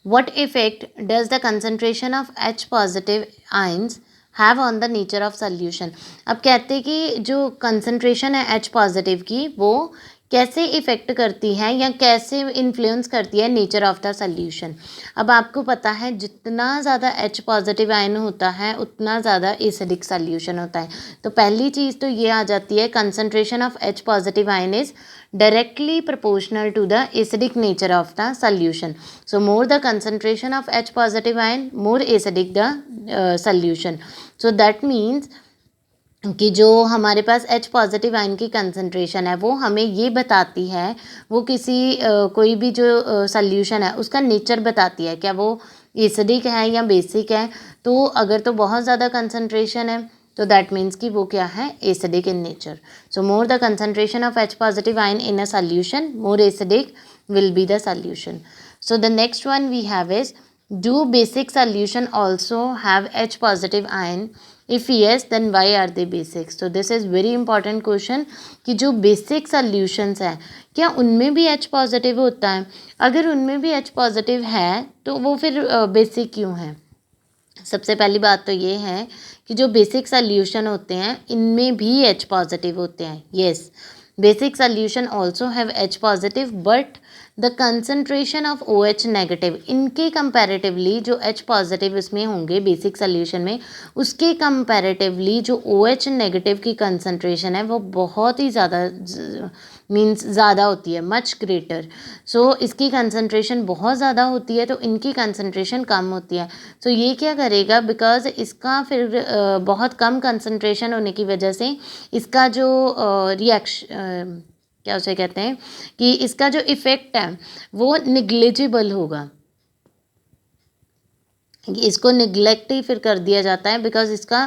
What effect does the concentration of H positive ions have on the nature of solution. अब कहते हैं कि जो कंसनट्रेशन है H पॉजिटिव की वो कैसे इफ़ेक्ट करती है या कैसे इन्फ्लुएंस करती है नेचर ऑफ द सॉल्यूशन। अब आपको पता है जितना ज़्यादा H पॉजिटिव आयन होता है उतना ज़्यादा एसिडिक सॉल्यूशन होता है। तो पहली चीज़ तो ये आ जाती है, concentration of H positive ion is directly proportional to the acidic nature of the solution. So more the concentration of H positive ion, more acidic the solution. So that means कि जो हमारे पास H पॉजिटिव आयन की concentration है वो हमें ये बताती है, वो किसी कोई भी जो सॉल्यूशन है उसका नेचर बताती है, क्या वो एसिडिक है या बेसिक है। तो अगर तो बहुत ज़्यादा कंसनट्रेशन है तो दैट मीन्स कि वो क्या है, acidic in nature. So more the concentration of H positive ion in a solution, more acidic will be the solution. So the next one we have is, do basic solution also have H positive ion? If yes then why are they basic? So this is very important question कि जो basic solutions हैं क्या उनमें भी H positive होता है? अगर उनमें भी H पॉजिटिव है तो वो फिर बेसिक क्यों है? सबसे पहली बात तो ये है कि जो बेसिक सॉल्यूशन होते हैं इनमें भी H पॉजिटिव होते हैं। Yes, basic solution also have H positive but the concentration of OH negative, इनके कंपैरेटिवली जो H पॉजिटिव इसमें होंगे बेसिक सॉल्यूशन में, उसके कंपैरेटिवली जो OH नेगेटिव की कंसनट्रेशन है वो बहुत ही ज़्यादा मीन्स ज़्यादा होती है, मच ग्रेटर। सो इसकी कंसनट्रेशन बहुत ज़्यादा होती है तो इनकी कंसनट्रेशन कम होती है। सो ये क्या करेगा, बिकॉज इसका फिर बहुत कम कंसनट्रेशन होने की वजह से इसका जो रिएक्शन क्या उसे कहते हैं कि इसका जो इफ़ेक्ट है वो निग्लिजिबल होगा, इसको निगलेक्ट ही फिर कर दिया जाता है बिकॉज इसका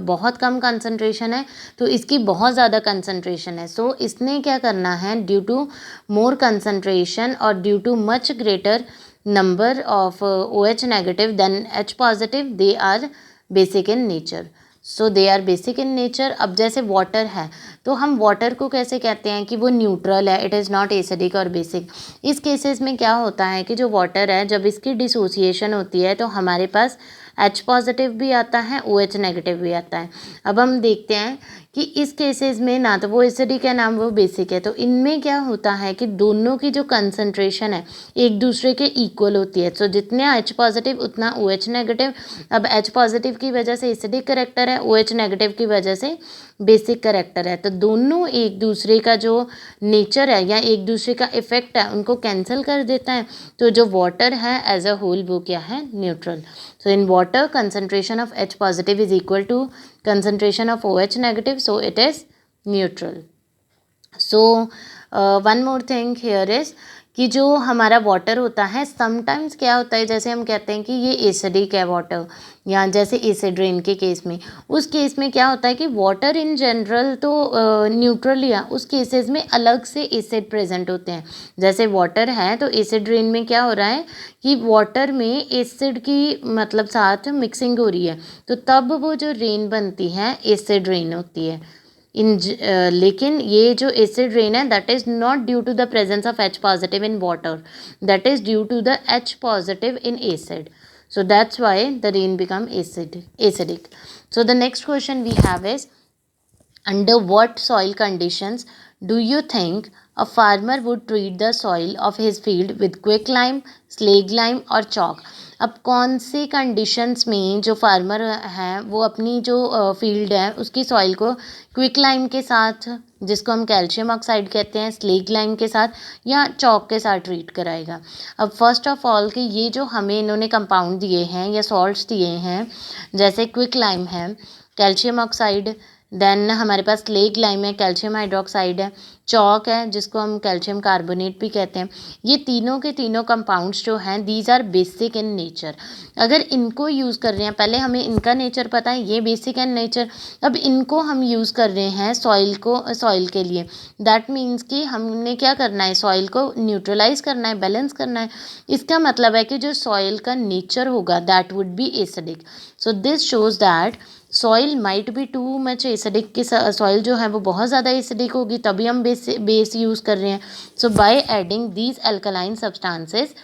बहुत कम कंसंट्रेशन है तो इसकी बहुत ज़्यादा कंसंट्रेशन है। सो इसने क्या करना है, ड्यू टू मोर कंसंट्रेशन और due to much greater number of OH negative then H positive, they are basic in nature. So they are basic in nature. अब जैसे वाटर है तो हम वाटर को कैसे कहते हैं कि वो न्यूट्रल है, इट इज़ नॉट एसिडिक और बेसिक। इस केसेस में क्या होता है कि जो वाटर है जब इसकी डिसोसिएशन होती है तो हमारे पास H पॉजिटिव भी आता है, OH नेगेटिव भी आता है। अब हम देखते हैं कि इस केसेस में ना तो वो एसिडिक है ना वो बेसिक है, तो इनमें क्या होता है कि दोनों की जो कंसंट्रेशन है एक दूसरे के इक्वल होती है। सो जितने H पॉजिटिव उतना OH नेगेटिव। अब H पॉजिटिव की वजह से एसिडिक करेक्टर है, OH नेगेटिव की वजह से बेसिक करेक्टर है, तो दोनों एक दूसरे का जो नेचर है या एक दूसरे का इफ़ेक्ट है उनको कैंसिल कर देता है। तो जो वाटर है एज अ होल वो क्या है, neutral. So in water concentration of H positive is equal to concentration of OH negative, so it is neutral. So one more thing here is कि जो हमारा वाटर होता है समटाइम्स क्या होता है, जैसे हम कहते हैं कि ये एसिडिक है वाटर, या जैसे एसिड रेन के केस में, उस केस में क्या होता है कि वाटर इन जनरल तो न्यूट्रल या उस केसेस में अलग से एसिड प्रेजेंट होते हैं। जैसे वाटर है तो एसिड रेन में क्या हो रहा है कि वाटर में एसिड की मतलब साथ मिक्सिंग हो रही है, तो तब वो जो रेन बनती है एसिड रेन होती है। लेकिन ये जो एसिड रेन है that is not due to the presence of H positive in water, that is due to the H positive in acid. So that's why the rain become acidic. So the next question we have is, under what soil conditions do you think a farmer would treat the soil of his field with quicklime, slag lime और chalk? अब कौन से conditions में जो farmer हैं वो अपनी जो फील्ड है उसकी सॉइल को क्विक लाइम के साथ, जिसको हम कैल्शियम ऑक्साइड कहते हैं, स्लेग लाइम के साथ या चॉक के साथ ट्रीट कराएगा? अब फर्स्ट ऑफ ऑल कि ये जो हमें इन्होंने कंपाउंड दिए हैं या सॉल्ट्स दिए हैं, जैसे क्विक लाइम है, कैल्शियम ऑक्साइड, देन हमारे पास स्लेग लाइम है, कैल्शियम हाइड्रोक्साइड है, चॉक है जिसको हम कैल्शियम कार्बोनेट भी कहते हैं। ये तीनों के तीनों कंपाउंड्स जो हैं these are basic in nature. अगर इनको यूज़ कर रहे हैं, पहले हमें इनका नेचर पता है, ये बेसिक इन नेचर, अब इनको हम यूज़ कर रहे हैं सॉइल के लिए, दैट मीन्स कि हमने क्या करना है, सॉइल को न्यूट्रलाइज करना है, बैलेंस करना है। इसका मतलब है कि जो सॉइल का नेचर होगा that would be acidic. So this shows that soil might be too much acidic, की सॉइल जो है वो बहुत ज़्यादा एसिडिक होगी तभी हम बेस यूज़ कर रहे हैं। So by adding these alkaline substances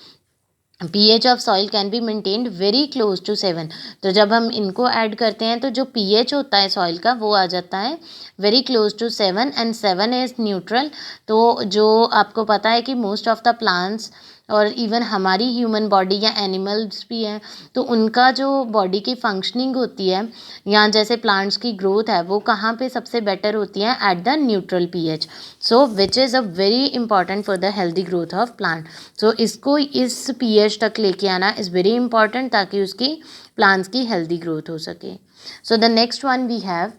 pH of soil can be maintained very close to 7। तो जब हम इनको ऐड करते हैं तो जो pH होता है सॉइल का वो आ जाता है very close to 7 and 7 is neutral. तो जो आपको पता है कि मोस्ट ऑफ द प्लांट्स और इवन हमारी ह्यूमन बॉडी या एनिमल्स भी हैं तो उनका जो बॉडी की फंक्शनिंग होती है या जैसे प्लांट्स की ग्रोथ है वो कहाँ पे सबसे बेटर होती है at the neutral pH। So which is a very important for the healthy growth of plant. सो इसको इस pH तक लेके आना इज़ वेरी इंपॉर्टेंट ताकि उसकी प्लांट्स की हेल्दी ग्रोथ हो सके। So the next one we have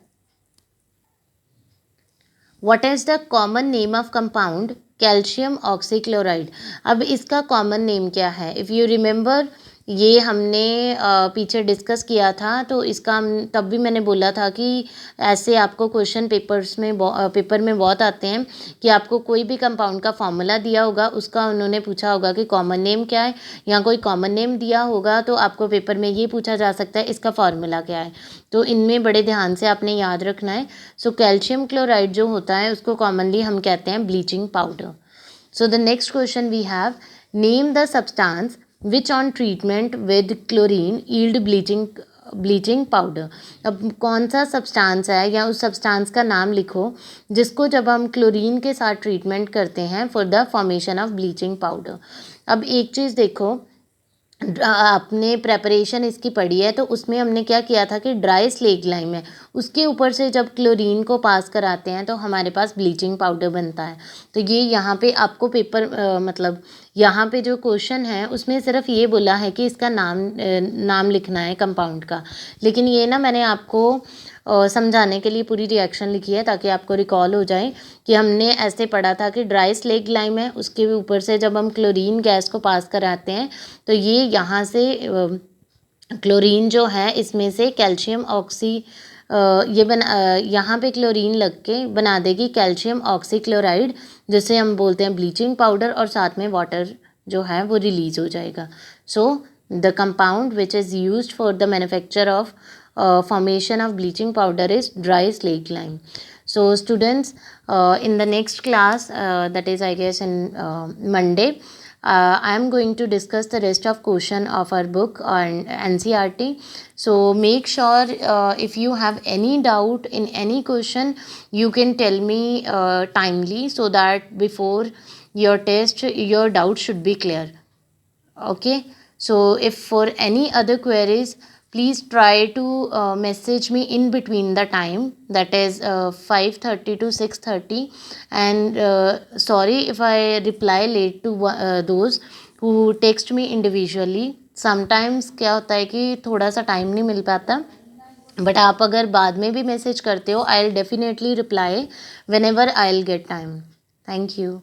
what is the common name of compound calcium oxychloride. अब इसका कॉमन नेम क्या है? इफ़ यू रिमेंबर ये हमने पीछे डिस्कस किया था तो इसका तब भी मैंने बोला था कि ऐसे आपको क्वेश्चन पेपर में बहुत आते हैं कि आपको कोई भी कंपाउंड का फॉर्मूला दिया होगा उसका उन्होंने पूछा होगा कि कॉमन नेम क्या है या कोई कॉमन नेम दिया होगा तो आपको पेपर में ये पूछा जा सकता है इसका फॉर्मूला क्या है। तो इनमें बड़े ध्यान से आपने याद रखना है। सो कैल्शियम क्लोराइड जो होता है उसको कॉमनली हम कहते हैं bleaching powder. So the next question we have name the substance which on treatment with chlorine yield bleaching powder. अब कौन सा सब्सटेंस है या उस सब्सटेंस का नाम लिखो जिसको जब हम क्लोरीन के साथ ट्रीटमेंट करते हैं for the formation of bleaching powder. अब एक चीज़ देखो, आपने प्रेपरेशन इसकी पढ़ी है तो उसमें हमने क्या किया था कि ड्राई स्लेट लाइम है उसके ऊपर से जब क्लोरीन को पास कराते हैं तो हमारे पास ब्लीचिंग पाउडर बनता है। तो ये यहाँ पे आपको मतलब यहाँ पे जो क्वेश्चन है उसमें सिर्फ ये बोला है कि इसका नाम लिखना है कंपाउंड का, लेकिन ये ना मैंने आपको समझाने के लिए पूरी रिएक्शन लिखी है ताकि आपको रिकॉल हो जाए कि हमने ऐसे पढ़ा था कि ड्राई स्लेग लाइम है उसके ऊपर से जब हम क्लोरीन गैस को पास कराते हैं तो ये यहाँ से क्लोरीन जो है इसमें से कैल्शियम ऑक्सी यहाँ पे क्लोरीन लग के बना देगी कैल्शियम ऑक्सीक्लोराइड जिसे हम बोलते हैं ब्लीचिंग पाउडर और साथ में वाटर जो है वो रिलीज़ हो जाएगा। So the compound which is used for the manufacture of formation of bleaching powder is dry slag lime. So students, in the next class, that is I guess in Monday, I am going to discuss the rest of question of our book on NCERT. So make sure if you have any doubt in any question you can tell me timely so that before your test your doubt should be clear. Okay, so if for any other queries please try to message me in between the time that is 5:30 to 6:30 and sorry if I reply late to those who text me individually. Sometimes क्या होता है कि थोड़ा सा time नहीं मिल पाता, but आप अगर बाद में भी मैसेज करते हो I will definitely reply whenever I will get time. Thank you.